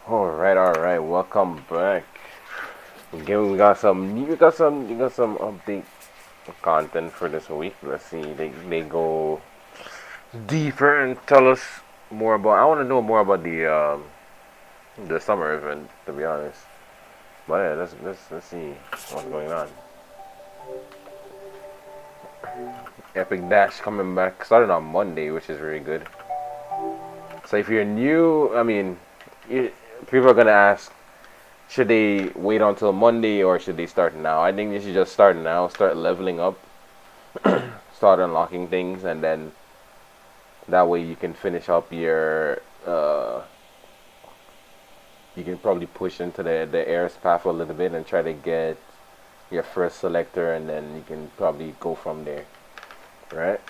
All right. Welcome back. Again, we got some update content for this week. Let's see. They go deeper and tell us more about. I want to know more about the summer event. To be honest, but yeah, let's see what's going on. Epic Dash coming back, starting on Monday, which is really good. So if you're new, you, people are gonna ask, should they wait until Monday or should they start now? I think they should just start now, start leveling up, start unlocking things, and then that way you can finish up your. You can probably push into the Air's path a little bit and try to get your first selector, and then you can probably go from there, right?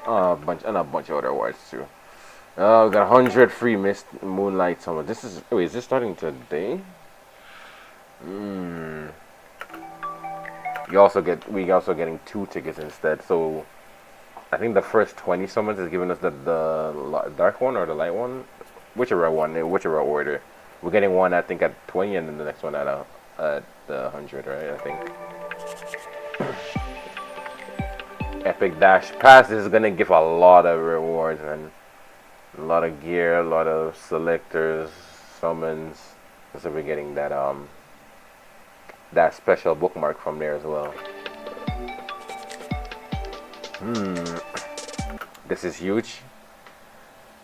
A bunch of other awards too. We got 100 free mist moonlight summer. This is wait, is this starting today? Hmm. We also getting two tickets instead. So I think the first 20 summons is giving us the dark one or the light one, whichever order. We're getting one I think at 20 and then the next one at the 100, right? I think. Epic Dash Pass is gonna give a lot of rewards and a lot of gear, a lot of selectors, summons. So we're getting that special bookmark from there as well. Hmm. This is huge.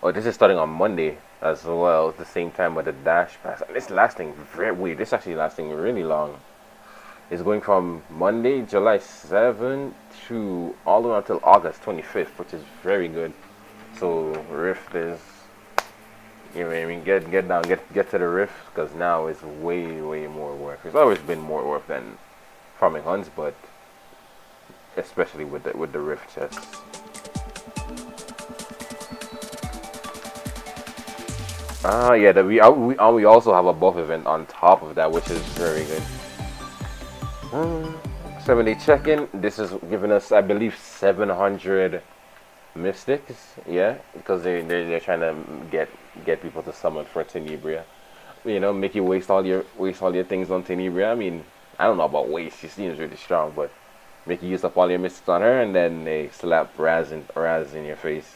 Oh, this is starting on Monday as well, at the same time with the Dash Pass. And it's lasting very weird. This is actually lasting really long. It's going from Monday, July 7th to all the way until August 25th, which is very good. So Rift is, you know what I mean? Get to the Rift because now it's way more worth. It's always been more worth than farming hunts, but especially with the Rift chests. Yeah, we also have a buff event on top of that, which is very good. 7-day check-in. This is giving us, I believe, 700 mystics. Yeah, because they're trying to get people to summon for Tenebria. You know, make you waste all your things on Tenebria. I mean, I don't know about waste. She seems really strong, but make you use up all your mystics on her, and then they slap Raz in your face.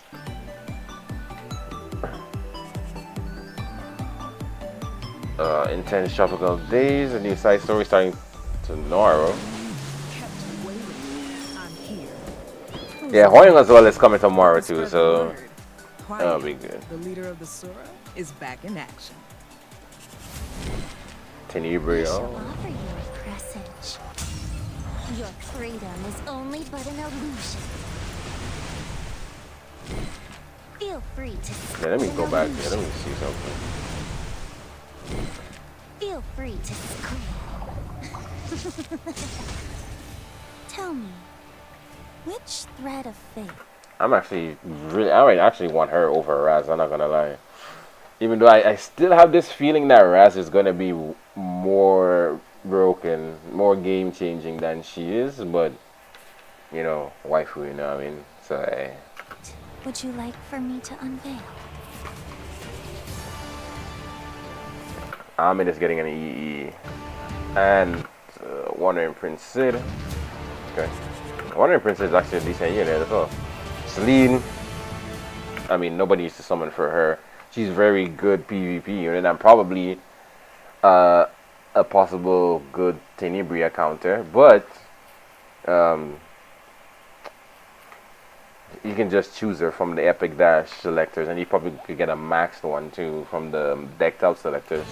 Intense tropical days. A new side story starting tomorrow. Yeah, Hoying as well is coming tomorrow too, so that'll be good. The leader of the Sora, is back in action. Tenebrio. Offer you a presage. Your freedom is only but an illusion. Feel free to Yeah, let me go back there. Let me see something. Feel free to scream. Tell me, which thread of fate? I actually want her over Raz. I'm not gonna lie. Even though I still have this feeling that Raz is gonna be more broken, more game changing than she is, but waifu, you know what I mean? So, Would you like for me to unveil? Amin is getting an EE. And Wandering Prince Sid. Okay. Wandering Prince is actually a decent unit as well. Celine. I mean, nobody needs to summon for her. She's very good PvP unit and probably a possible good Tenebria counter. But you can just choose her from the Epic Dash selectors, and you probably could get a maxed one too from the decked out selectors.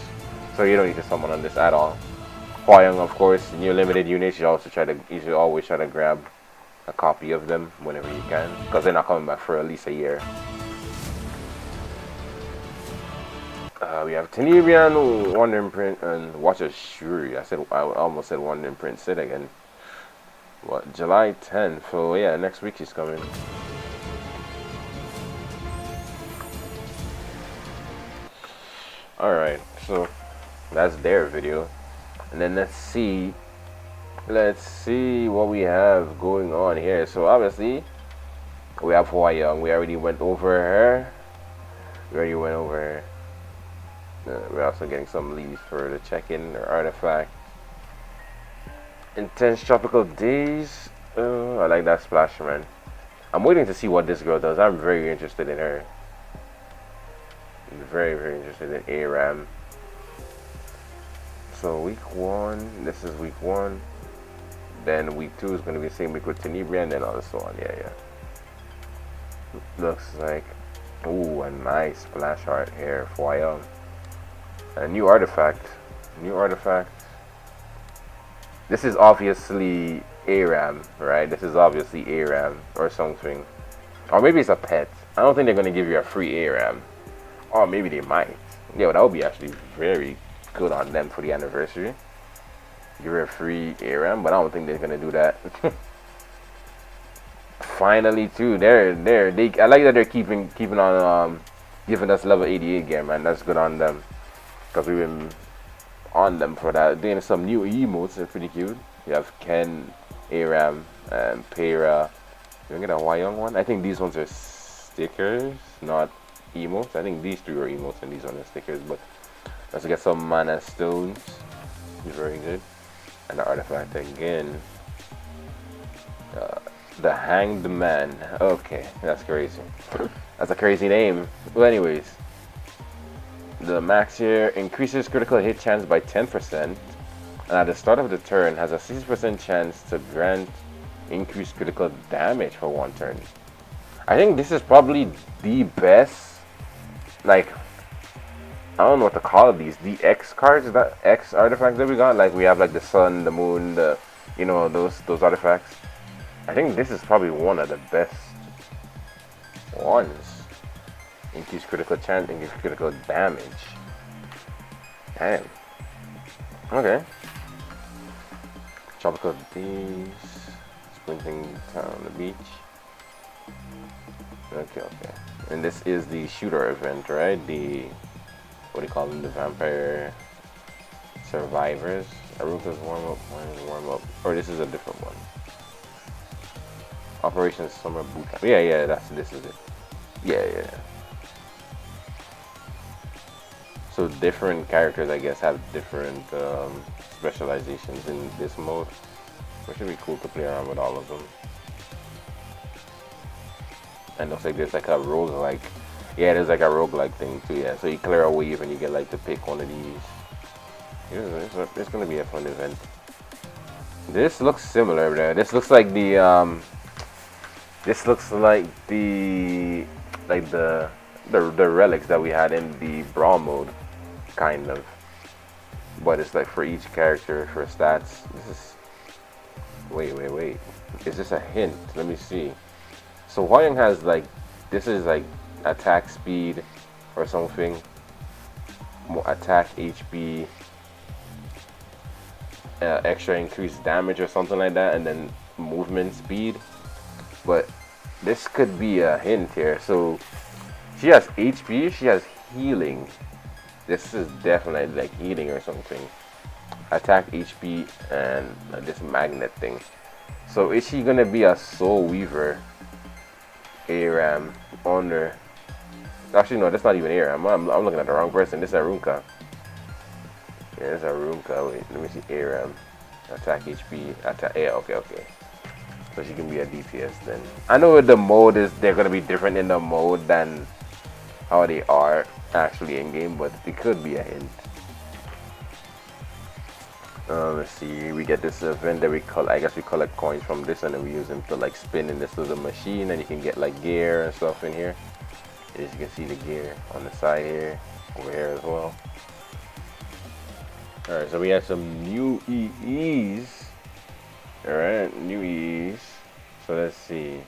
So you don't need to summon on this at all. Hwayoung, of course, new limited units. You should always try to grab a copy of them whenever you can, because they're not coming back for at least a year. We have Tenebrian, Wandering Prince, and Watcher Shuri. I almost said Wandering Prince Sid again. What, July 10th? So yeah, next week she's coming. Alright, so that's their video. And then let's see what we have going on here. So obviously We have Hua Young. We already went over her. We already went over her. We're also getting some leaves for the check-in or artifact. Intense tropical days. I like that splash, man. I'm waiting to see what this girl does. I'm very interested in her. Very, very interested in ARAM. So week 1, this is week 1. Then week 2 is going to be the same week with Tenebria, and then all so on. Yeah. Looks like, ooh, a nice splash art here for Young. A new artifact. This is obviously ARAM, right? This is obviously ARAM or something. Or maybe it's a pet. I don't think they're going to give you a free ARAM. Or maybe they might. Yeah, well, that would be actually very good on them for the anniversary. Give her a free ARAM, but I don't think they're going to do that. Finally, too, I like that they're keeping on giving us level 88 gear, man. That's good on them. Because we've been on them for that. Doing some new emotes, they're pretty cute. You have Ken, ARAM, and Pera. You can get a Wyong one. I think these ones are stickers, not emotes. I think these 3 are emotes and these ones are stickers. But let's get some mana stones. Very good. And the artifact again. The Hanged Man. Okay, that's crazy. That's a crazy name. Well, anyways. The max here increases critical hit chance by 10%, and at the start of the turn has a 60% chance to grant increased critical damage for 1 turn. I think this is probably the best, like, I don't know what to call these, the X cards, that X artifacts that we got. Like we have like the sun, the moon, the, you know, those artifacts. I think this is probably one of the best ones. Increase critical chance, increase critical damage. Damn. Okay. Tropical days. Sprinting down the beach. Okay. And this is the shooter event, right? The, what do you call them? The vampire survivors. Aruka's warm up. Mine is warm up. Or this is a different one. Operation Summer Boot Camp. Yeah. This is it. Yeah. So different characters, I guess, have different specializations in this mode, which should be cool to play around with all of them. And looks like there's like a roguelike. Yeah, there's like a roguelike thing too. Yeah, so you clear a wave and you get like to pick one of these. It's gonna be a fun event. This looks similar there. This looks like the the relics that we had in the brawl mode, kind of, but it's like for each character for stats. This is wait, is this a hint? Let me see. So Hwoarang has like, this is like attack speed or something, more attack HP, extra increased damage or something like that, and then movement speed. But this could be a hint here. So she has HP, she has healing. This is definitely like healing or something. Attack, HP, and this magnet thing. So is she gonna be a Soul Weaver ARAM on her? Actually, no, that's not even ARAM. I'm looking at the wrong person. This is Arunka. Yeah, this is Arunka. Wait, let me see ARAM. Attack, HP, attack. Yeah, okay. So she can be a DPS then. I know the mode is, they're gonna be different in the mode than how they are actually in game, but it could be a hint. Let's see, we get this event that we call, I guess we collect coins from this, and then we use them to like spin in this little machine, and you can get like gear and stuff in here. As you can see the gear on the side here, over here as well. Alright, so we have some new EEs. Alright, new EEs. So let's see.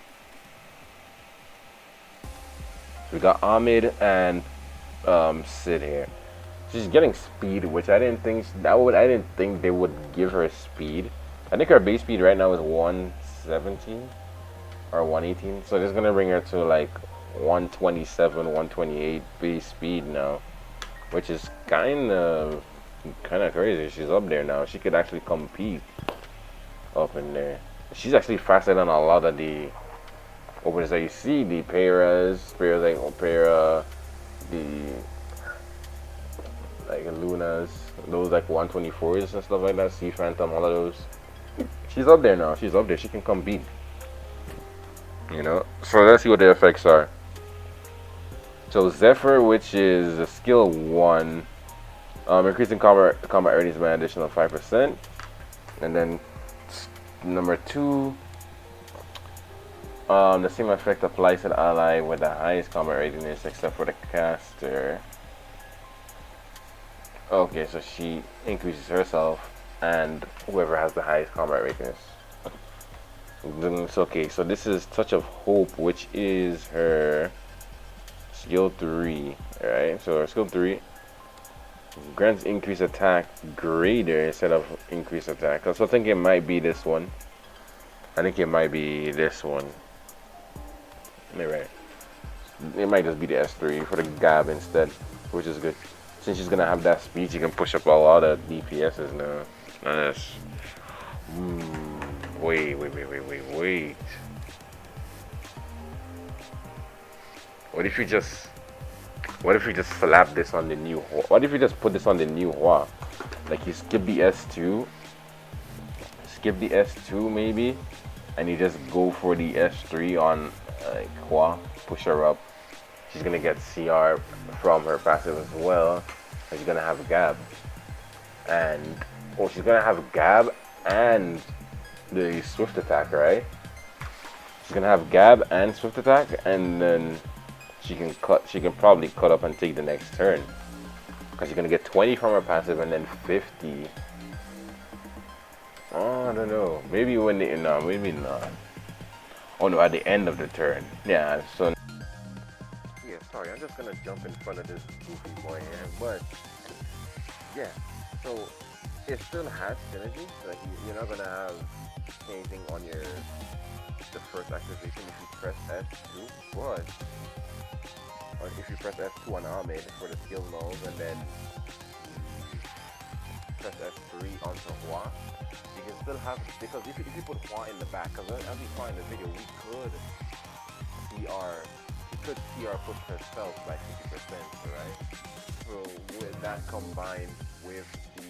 We got Ahmed and Sid here. She's getting speed, which I didn't think they would give her speed. I think her base speed right now is 117 or 118. So this is gonna bring her to like 127, 128 base speed now, which is kind of crazy. She's up there now. She could actually compete up in there. She's actually faster than a lot of the opens that you see the Para, the like Lunas, those like 124s and stuff like that, Sea Phantom, all of those. She's up there now. She's up there. She can come beat. You know. So let's see what the effects are. So Zephyr, which is a skill 1, increasing combat ratings by an additional 5%. And then number 2, the same effect applies to the ally with the highest combat rating is except for the caster. Okay, so she increases herself and whoever has the highest combat rating is. It's okay, so this is Touch of Hope, which is her skill 3. Alright, so her skill 3 grants increased attack greater instead of increased attack. So I think it might be this one. I think it might be this one. Right. It might just be the S3 for the Gab instead, which is good. Since she's gonna have that speed, she can push up a lot of DPSs now. Nice. Wait. What if you just slap this on the new Hua? What if you just put this on the new Hua? Like you skip the S2, maybe, and you just go for the S3 on Hua, push her up. She's gonna get CR from her passive as well. And she's gonna have Gab, and she's gonna have Gab and the Swift attack, right? She's gonna have Gab and Swift attack, and then she can probably cut up and take the next turn, because she's gonna get 20 from her passive and then 50. Oh, I don't know. Maybe when maybe not. Oh no, at the end of the turn. Yeah. So. Yeah, sorry, I'm just gonna jump in front of this goofy boy here, but yeah. So it still has synergy. Like you're not gonna have anything on the first activation if you press S2, but or if you press F2 on Ahmed for the skill nulls and then press F3 onto Hua, you can still have, because if you put Hua in the back, because as we saw in the video, we could CR push herself by 50%, right? So with that combined with the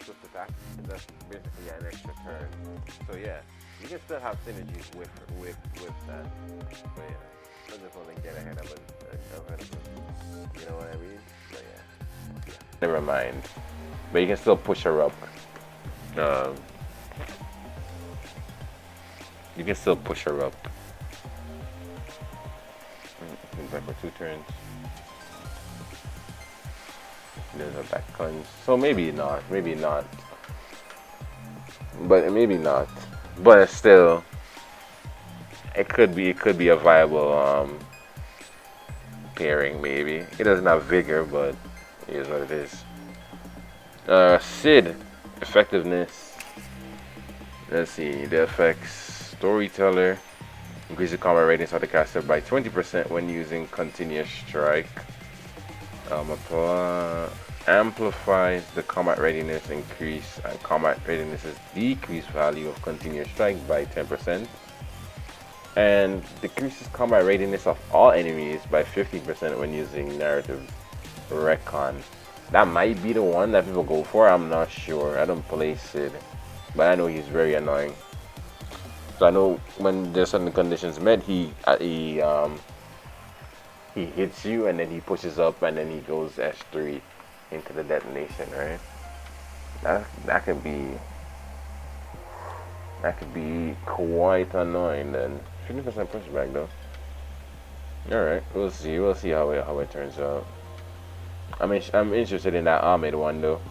swift attack, that's basically an extra turn. So yeah, you can still have synergies with that. But yeah, I just want to get ahead of it. You know what I mean? But yeah. Never mind. But you can still push her up. You can still push her up. Back for 2 turns. There's a back punch. So maybe not. But maybe not. But still, it could be a viable pairing. Maybe it doesn't have vigor, but it is what it is. Sid effectiveness. Let's see the effects. Storyteller increases combat ratings of the caster by 20% when using continuous strike. Amplifies the combat readiness increase and combat readiness's decreased value of continuous strike by 10%, and decreases combat readiness of all enemies by 50% when using narrative recon. That might be the one that people go for. I'm not sure. I don't play Sid, but I know he's very annoying. So I know when there's certain conditions met, he hits you and then he pushes up and then he goes S3 into the detonation, right? That could be quite annoying then. 50% pushback though. Alright, we'll see how it turns out. I'm interested in that Ahmed one though.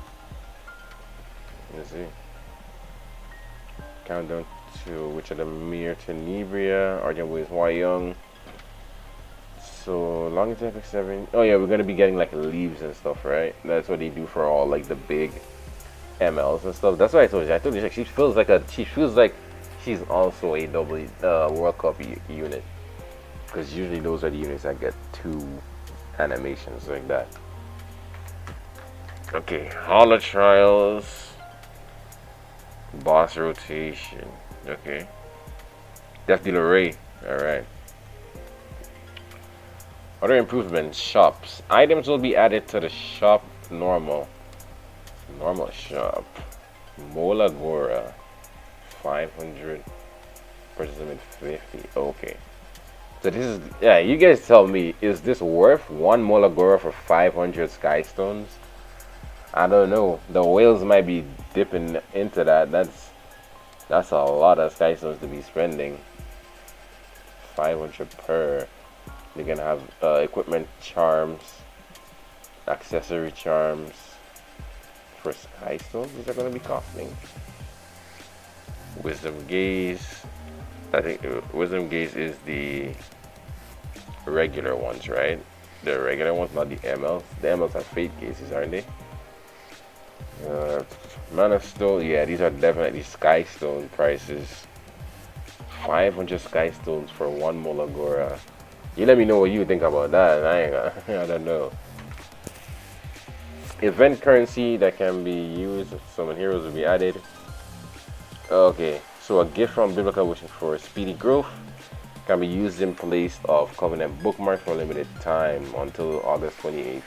Let's see. Countdown to which are the Mir Tenebria, Argent Waves Hua Young. So long attack 7. Oh yeah, we're gonna be getting like leaves and stuff, right? That's what they do for all like the big MLs and stuff. That's what I told you. I told you like, she feels like she's also a double World Cup unit, because usually those are the units that get 2 animations like that. Okay, Holo Trials. Boss rotation. Okay. Death Dealer Ray. Alright. Other improvements. Shops. Items will be added to the shop normal. Normal shop. Molagora. 500. Participant 50. Okay. So this is, yeah, you guys tell me, is this worth one Molagora for 500 Sky Stones? I don't know. The whales might be dipping into that. That's a lot of Sky Stones to be spending. 500 per. They're gonna have equipment charms, accessory charms for Sky Stones. These are gonna be costing. Wisdom Gaze. I think Wisdom Gaze is the regular ones, right? The regular ones, not the MLs. The MLs are Fate Gases, aren't they? Mana Stone, yeah, these are definitely Sky Stone prices. 500 Sky Stones for one Molagora. You let me know what you think about that. I don't know. Event currency that can be used. Summon heroes will be added. Okay, so a gift from Biblical Wishing for speedy growth can be used in place of Covenant bookmark for a limited time until August 28th.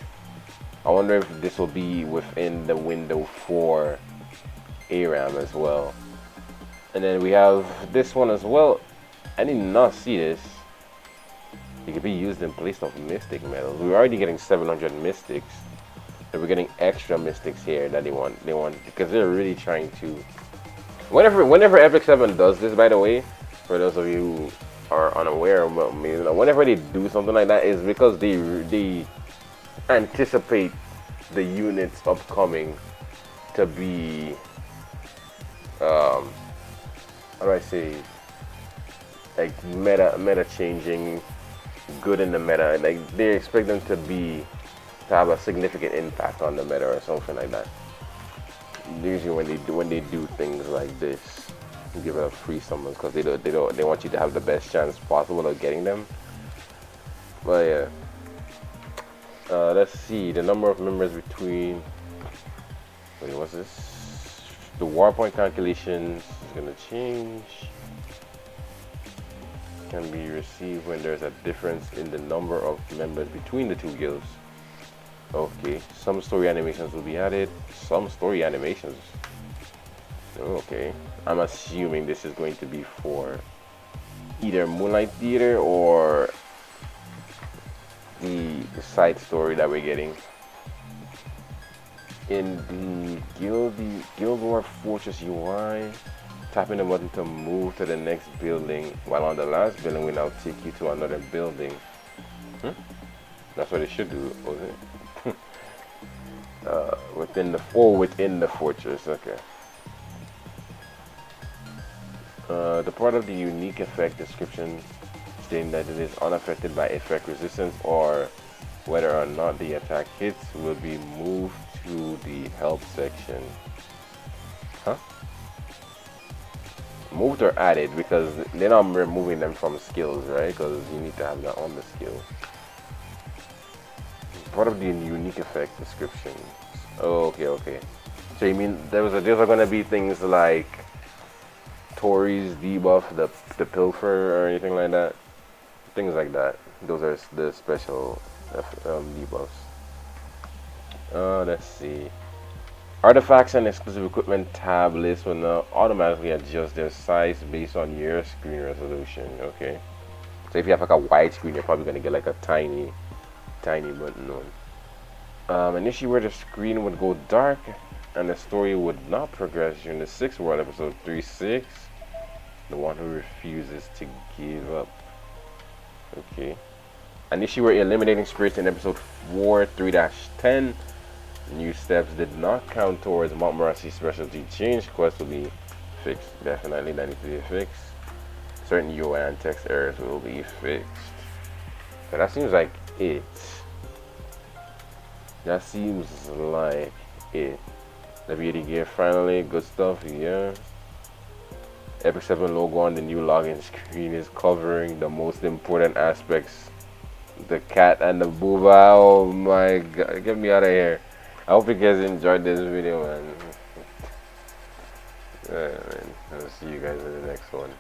I wonder if this will be within the window for ARAM as well. And then we have this one as well. I did not see this. It can be used in place of Mystic medals. We're already getting 700 Mystics. And we're getting extra Mystics here that they want because they're really trying to. Whenever Epic 7 does this, by the way, for those of you who are unaware about me, whenever they do something like that, is because they anticipate the units upcoming to be how do I say, like meta changing, good in the meta. Like they expect them to have a significant impact on the meta or something like that. Usually when they do things like this, give it a free summons because they want you to have the best chance possible of getting them. But yeah. Let's see, the number of members between, wait, what's this? The war point calculations is gonna change. Can be received when there's a difference in the number of members between the two guilds. Okay, some story animations will be added. Some story animations. Okay, I'm assuming this is going to be for either Moonlight Theater or the side story that we're getting. In the Guild War Fortress UI, tapping the button to move to the next building, while on the last building will now take you to another building. That's what it should do, wasn't it? within the fortress. Okay. The part of the unique effect description stating that it is unaffected by effect resistance or whether or not the attack hits will be moved to the help section. Huh? Moved or added, because then I'm removing them from skills, right? Because you need to have that on the skill. Part of the unique effect description. Oh, okay. So you mean those are gonna be things like Tori's debuff, the pilfer or anything like that? Things like that. Those are the special debuffs. Let's see. Artifacts and exclusive equipment tab list will now automatically adjust their size based on your screen resolution. Okay. So if you have like a wide screen, you're probably gonna get like a tiny button on. Initially, where the screen would go dark and the story would not progress during the 6th world, episode 3-6. The one who refuses to give up. Okay. An issue where eliminating spirits in episode 4 3-10. New steps did not count towards Montmorency's specialty change. Quest will be fixed. Definitely that needs to be fixed. Certain UI and text errors will be fixed. But that seems like it. That seems like it. The beauty gear finally, good stuff, yeah. Epic 7 logo on the new login screen is covering the most important aspects. The cat and the booba. Oh my god, get me out of here. I hope you guys enjoyed this video, man. Man, I'll see you guys in the next one.